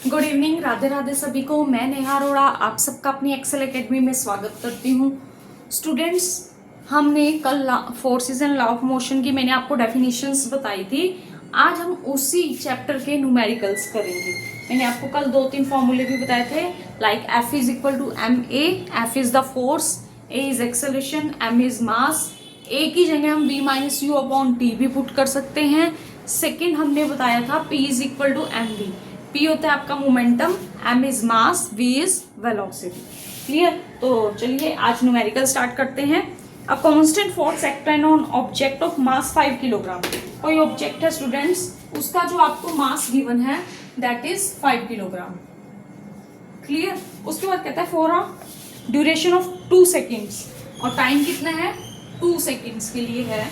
Good evening, Radhe Radhe सभी को। मैं नेहा अरोड़ा आप सबका अपनी एक्सेल एकेडमी में स्वागत करती हूँ। स्टूडेंट्स, हमने कल forces and law of motion की मैंने आपको डेफिनेशंस बताई थी। आज हम उसी चैप्टर के न्यूमेरिकल्स करेंगे। मैंने आपको कल 2-3 फॉर्मूले भी बताए थे, like F is equal to m a, F is the force, a is acceleration, m is mass. A की जगह हम v minus u upon t भी पुट कर सकते हैं। सेकेंड हमने बताया था P is equal to m v. P होता है आपका momentum, M is mass, V is velocity. Clear? तो चलिए आज न्यूमेरिकल स्टार्ट करते हैं। A constant force acted on object of mass 5 kilogram. कोई ऑब्जेक्ट है स्टूडेंट्स, उसका जो आपको मास गिवन है दैट इज 5 किलोग्राम। क्लियर? उसके बाद कहता है for a duration of 2 seconds, और टाइम कितना है 2 सेकेंड्स के लिए है।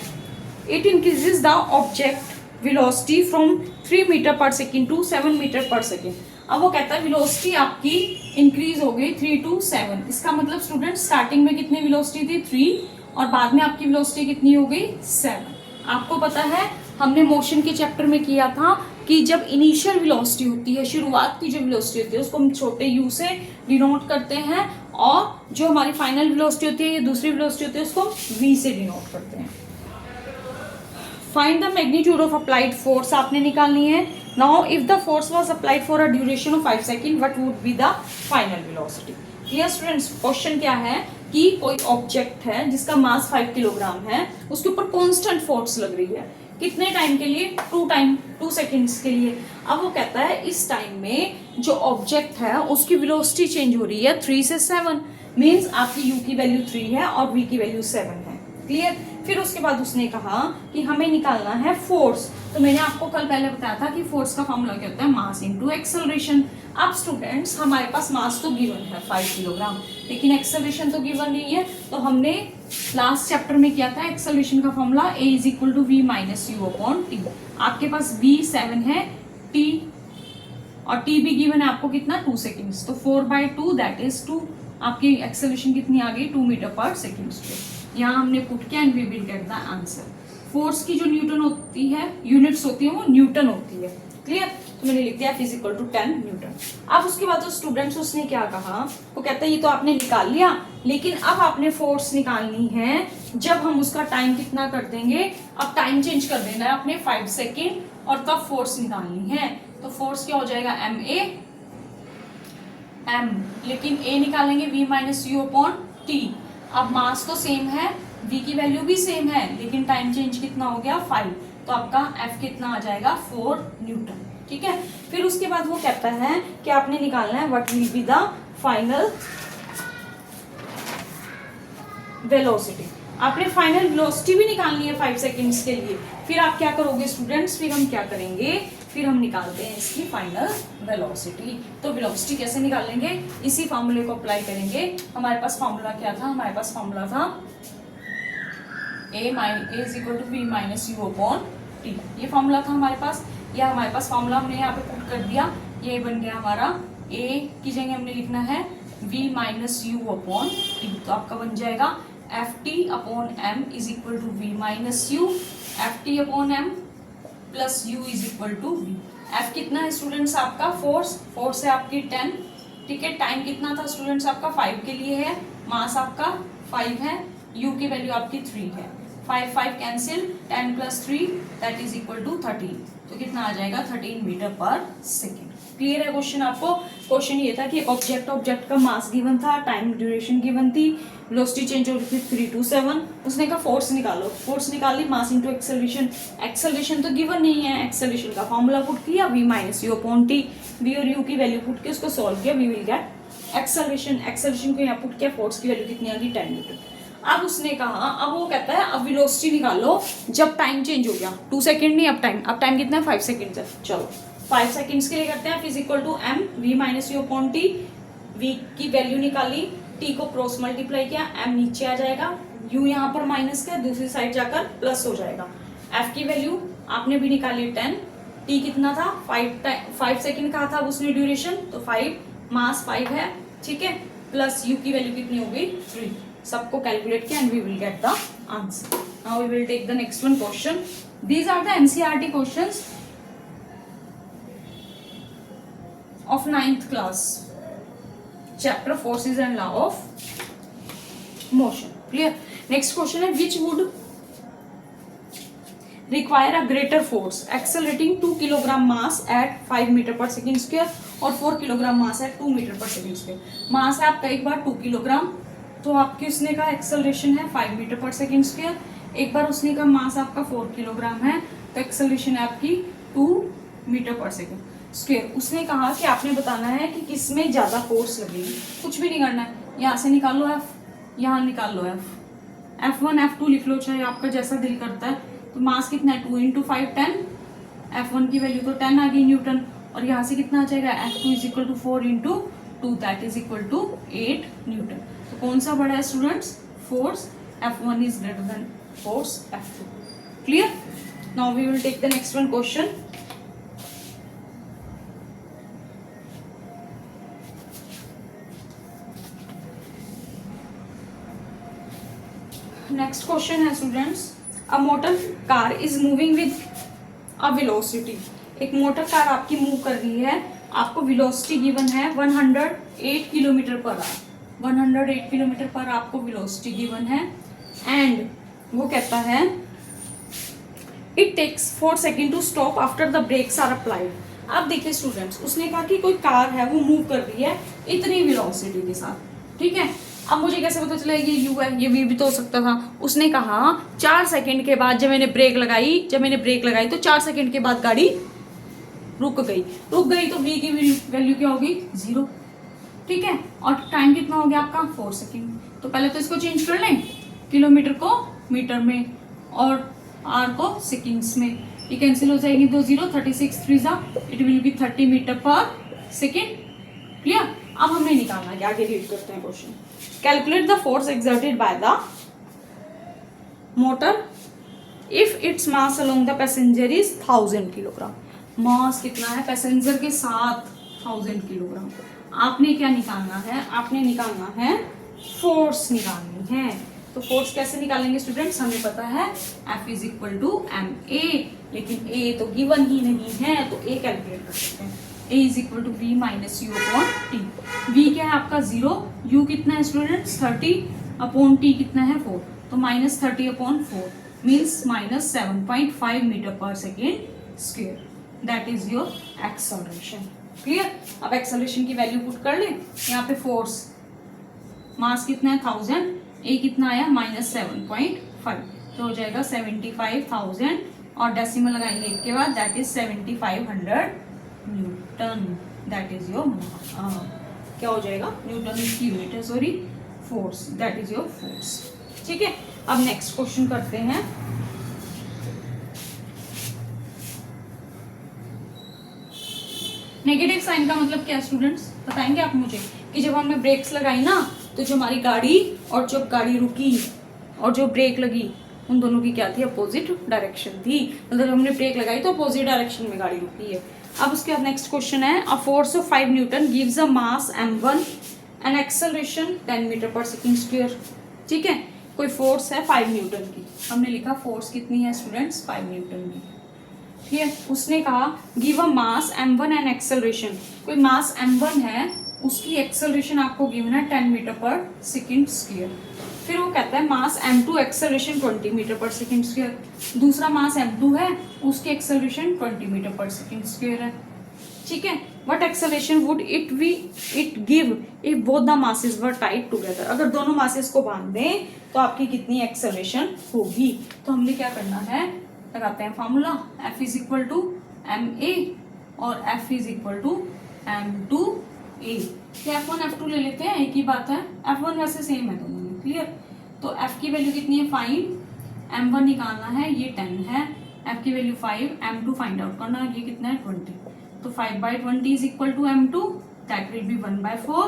It increases the object velocity from 3 metre per second to 7 metre per second. अब वो कहता है वेलोसिटी आपकी इंक्रीज हो गई 3 to 7। इसका मतलब स्टूडेंट स्टार्टिंग में कितनी वेलोसिटी थी 3, और बाद में आपकी वेलोसिटी कितनी हो गई 7। आपको पता है हमने मोशन के चैप्टर में किया था कि जब इनिशियल वेलोसिटी होती है, शुरुआत की जो वेलोसिटी होती है उसको हम छोटे u से डिनोट करते हैं, और जो हमारी फाइनल वेलोसिटी होती है या दूसरी वेलोसिटी होती है उसको v से डिनोट करते हैं। Find the magnitude of applied force आपने निकालनी है। Now if the force was applied for a duration of 5 second, what would be the final velocity. Clear students? Question क्या है कि कोई ऑब्जेक्ट है जिसका मास 5 किलोग्राम है, उसके ऊपर कांस्टेंट फोर्स लग रही है। कितने टाइम के लिए? 2 सेकेंड्स के लिए। अब वो कहता है इस टाइम में जो ऑब्जेक्ट है उसकी वेलोसिटी चेंज हो रही है 3 से 7। मीन्स आपकी u की वैल्यू 3 है और v की वैल्यू 7 है। क्लियर? फिर उसके बाद उसने कहा कि हमें निकालना है फोर्स। तो मैंने आपको कल पहले बताया था कि फोर्स का फॉर्मूला क्या होता है, मास इनटू एक्सेलरेशन। अब स्टूडेंट्स हमारे पास मास तो गिवन है 5 किलोग्राम, लेकिन एक्सेलरेशन तो गिवन नहीं है। तो हमने लास्ट चैप्टर में किया था एक्सेलरेशन का formula a is equal to v minus u upon t. आपके पास v 7 है, t और t भी गिवन है आपको कितना 2 सेकेंड्स, तो 4/2 दैट इज 2। आपकी एक्सेलरेशन कितनी आ गई 2 मीटर पर सेकेंड स्क्वायर। यहाँ हमने पुट किया and we will get the answer. Force की जो न्यूटन होती है, यूनिट्स होती है, वो न्यूटन होती है। क्लियर? तो मैंने लिख दिया F = 10 न्यूटन। अब उसके बाद तो स्टूडेंट्स उसने क्या कहा, वो कहता है ये तो आपने निकाल लिया, लेकिन अब आपने फोर्स निकालनी है जब हम उसका टाइम कितना कर देंगे। अब टाइम चेंज कर देना है अपने 5 सेकेंड, और तब फोर्स निकालनी है। तो फोर्स क्या हो जाएगा ma m, लेकिन a निकालेंगे v minus u upon T. अब मास तो सेम है, v की वैल्यू भी सेम है, लेकिन टाइम चेंज कितना हो गया 5। तो आपका f कितना आ जाएगा 4 न्यूटन। ठीक है? फिर उसके बाद वो कहता है कि आपने निकालना है what will be the final velocity. आपने फाइनल वेलोसिटी भी निकालनी है 5 सेकेंड्स के लिए। फिर आप क्या करोगे स्टूडेंट्स, फिर हम क्या करेंगे, फिर हम निकालते हैं इसकी फाइनल वेलोसिटी। तो वेलोसिटी कैसे निकालेंगे, इसी फॉर्मूले को अप्लाई करेंगे। हमारे पास फॉर्मूला क्या था, हमारे पास फॉर्मूला था a is equal to v minus u upon t. ये फॉर्मूला था हमारे पास, या हमारे पास फॉर्मूला हमने यहाँ पे पुट कर दिया। ये बन गया हमारा a की जगह हमने लिखना है v minus u upon t. तो आपका बन जाएगा ft upon m is equal to v minus u, ft upon m plus u is equal to v। f कितना है स्टूडेंट्स आपका फोर्स है आपकी 10। ठीक है? टाइम कितना था स्टूडेंट्स आपका 5 के लिए है, मास आपका 5 है, u की वैल्यू आपकी 3 है। 5 cancel, 10 plus 3 that is equal to 13। तो कितना आ जाएगा 13 मीटर पर सेकेंड। क्लियर है क्वेश्चन आपको? क्वेश्चन ये था कि ऑब्जेक्ट का मास गिवन था, टाइम ड्यूरेशन गिवन थी, वेलोसिटी चेंज हो रही थी 3 to 7। उसने कहा फोर्स निकालो, फोर्स निकाली, मास इनटू एक्सेलरेशन। एक्सेलरेशन तो गिवन नहीं है, एक्सेलरेशन का फॉर्मूला पुट किया v minus u upon t. v और u की वैल्यू पुट के उसको सॉल्व किया, वी विल गेट एक्सेलरेशन को यहाँ पुट किया, फोर्स की वैल्यू कितनी आ गई 10 न्यूटन। अब उसने कहा, अब वो कहता है अब वेलोसिटी निकालो जब टाइम चेंज हो गया 2 सेकेंड नहीं, अब टाइम कितना है 5 सेकेंड है। चलो 5 सेकेंड्स के लिए करते हैं। Equal to m v minus u upon t. v की वैल्यू निकाली, t को क्रॉस मल्टीप्लाई किया, m नीचे आ जाएगा, u यहाँ पर माइनस का दूसरी साइड जाकर प्लस हो जाएगा। f की वैल्यू आपने भी निकाली 10, t कितना था 5 सेकेंड का था उसने ड्यूरेशन, तो 5, मास 5 है। ठीक है? प्लस u की वैल्यू कितनी हो गई 3। सबको कैलकुलेट किया and we will get the answer. Now we will take the next one question. These are the NCERT questions of 9th class, chapter forces and law of motion. Clear? Next question है, which would require a greater force accelerating 2 kilogram mass at 5 metre per second square और 4 kilogram mass at 2 metre per second square. Mass है आपका एक बार 2 kilogram, तो आपकी उसने का acceleration है 5 मीटर पर सेकेंड स्क्वायर. एक बार उसने का मास आपका 4 किलोग्राम है, तो एक्सेलरेशन है आपकी 2 मीटर पर सेकेंड स्क्वायर. उसने कहा कि आपने बताना है कि किसमें ज्यादा फोर्स लगेगी. कुछ भी नहीं करना है, यहाँ से निकाल लो एफ, यहाँ निकाल लो एफ, F1 F2 लिख लो, चाहे आपका जैसा दिल करता है. तो मास कितना है 2 × 5 10, F1 की वैल्यू तो 10 आ गई न्यूटन, और यहाँ से कितना आ जाएगा F2 = 4 × 2 that is equal to 8 newton. तो कौन सा बड़ा है students? Force F1 is greater than force F2. Clear? Now we will take the next one question. Next question है students, a motor car is moving with a velocity. एक motor car आपकी move कर रही है, आपको velocity given है 108 kilometre per hour. 108 kilometre पर आपको वेलोसिटी गिवन है, एंड वो कहता है it takes 4 second to stop after the brakes are applied. अब देखिए स्टूडेंट्स, उसने कहा कि कोई कार है वो मूव कर रही है इतनी वेलोसिटी के साथ. ठीक है, अब मुझे कैसे पता चला ये यू है, ये वी भी तो हो सकता था. उसने कहा 4 सेकंड के बाद जब मैंने ब्रेक लगाई तो 4 सेकंड के बाद गाड़ी रुक गई. तो वी की वैल्यू क्या होगी 0. ठीक है, और टाइम कितना हो गया आपका 4 सेकंड. तो पहले तो इसको चेंज कर लें, किलोमीटर को मीटर में और आर को सेकेंड्स में. ये कैंसिल हो जाएगी, 2 0, 36 3 it will be 30 metre per second. Clear? अब हमने निकालना है, आगे रीड करते हैं question. Calculate the force exerted by the motor if it's mass along the passenger is 1000 kilogram. Mass कितना है पैसेंजर के साथ 1000 किलोग्राम. आपने क्या निकालना है? आपने निकालना है फोर्स निकालनी है. तो फोर्स कैसे निकालेंगे स्टूडेंट्स? हमें पता है F is equal to ma, लेकिन A तो गिवन ही नहीं है, तो A कैलकुलेट कर सकते हैं. A is equal to V minus U upon T. V क्या है आपका 0, U कितना है स्टूडेंट्स 30 अपॉन T कितना है 4, तो minus 30 upon 4 means minus 7.5 metre per second square. That is your acceleration. Clear? अब एक्सेलरेशन की वैल्यू पुट कर ले. यहाँ पे फोर्स मास कितना है 1000, A कितना आया -7.5, तो हो जाएगा 75,000 और डेसिमल लगाएंगे एक के बाद, that is 7500 Newton. That is your क्या हो जाएगा न्यूटन की यूनिट है, sorry force. That is your force. ठीक है, अब नेक्स्ट क्वेश्चन करते हैं. नेगेटिव साइन का मतलब क्या स्टूडेंट्स बताएंगे आप मुझे? कि जब हमने ब्रेक्स लगाई ना, तो जो हमारी गाड़ी और जब गाड़ी रुकी और जो ब्रेक लगी, उन दोनों की क्या थी? अपोजिट डायरेक्शन थी. मतलब हमने ब्रेक लगाई तो अपोजिट डायरेक्शन में गाड़ी रुकी है. अब उसके बाद नेक्स्ट क्वेश्चन है, a force of 5 newton gives a mass m1 and acceleration 10 metre per second square. ठीक है, कोई फोर्स है 5 न्यूटन की. हमने लिखा फोर्स कितनी है स्टूडेंट्स 5 न्यूटन की. ठीक है, उसने कहा give a mass m1 and acceleration. कोई मास m1 है, उसकी एक्सेलरेशन आपको गिवन है 10 मीटर पर सेकेंड स्क्वायर. फिर वो कहता है मास m2 acceleration 20 metre per second square. दूसरा मास m2 है, उसकी acceleration 20 metre per second square है. ठीक है, what acceleration would it give if both the masses were tied together. अगर दोनों मासेस को बांध दें तो आपकी कितनी एक्सेलरेशन होगी? तो हमने क्या करना है, लगाते हैं formula. F is equal to ma और F is equal to m2a. F1 F2 ले लेते हैं, एक ही बात है. F1 वैसे सेम है दोनों में. क्लियर? तो F की वैल्यू कितनी है 5, m1 निकालना है, ये 10 है. F की वैल्यू 5, m2 फाइंड आउट करना है, ये कितना है 20. तो 5/20 is equal to m2, that will be 1/4.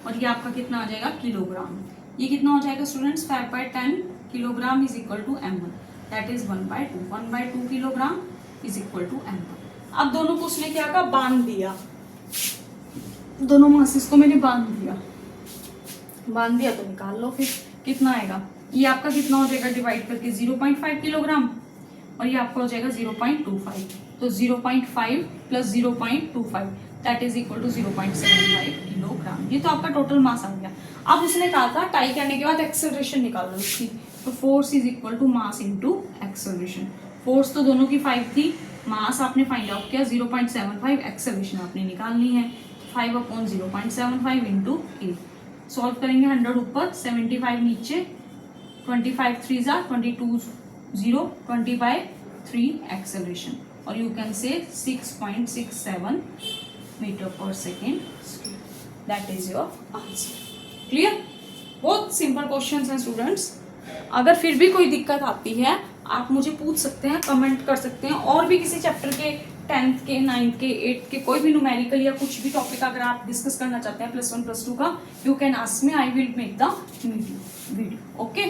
और ये आपका कितना आ जाएगा किलोग्राम. ये कितना हो जाएगा students 5/10 kilogram is equal to m1, that is 1/2. 1/2 kilogram is equal to m1. अब दोनों को उसने क्या कहा, बांध दिया. दोनों मासेस को मैंने बांध दिया तो निकाल लो फिर कितना आएगा. ये आपका कितना हो जाएगा डिवाइड करके 0.5 किलोग्राम, और ये आपका हो जाएगा 0.25. तो 0.5 plus 0.25 that is equal to 0.75 kilogram. ये तो आपका टोटल मास आ गया। अब उसने कहा था टाई करने के बाद एक्सेलरेशन निकालो उसकी, तो force is equal to mass into acceleration. Force तो दोनों की 5 थी, मास आपने फाइंड आउट किया 0.75, एक्सेलरेशन आपने निकालनी है 5/0.75 इंटू ए। सॉल्व करेंगे 100 ऊपर 75 नीचे, 25 3 ज़ा 22 0, 20/3 एक्सेलरेशन, और you can say 6.67 metre per second. That is your answer. Clear? बहुत सिंपल क्वेश्चंस हैं स्टूडेंट्स। अगर फिर भी कोई दिक्कत आती है आप मुझे पूछ सकते हैं, कमेंट कर सकते हैं, और भी किसी चैप्टर के 10th के 9th के 8th के कोई भी न्यूमेरिकल या कुछ भी टॉपिक अगर आप डिस्कस करना चाहते हैं +1 +2 का, you can ask me, I will make the video. Okay,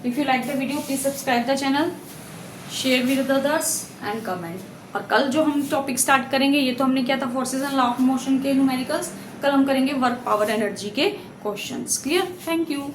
if you like the video please subscribe the channel, share with others and comment. और कल जो हम टॉपिक स्टार्ट करेंगे, ये तो हमने किया था forces and law of motion के न्यूमेरिकल्स, कल हम करेंगे वर्क पावर एनर्जी के क्वेश्चंस। क्लियर? Thank you.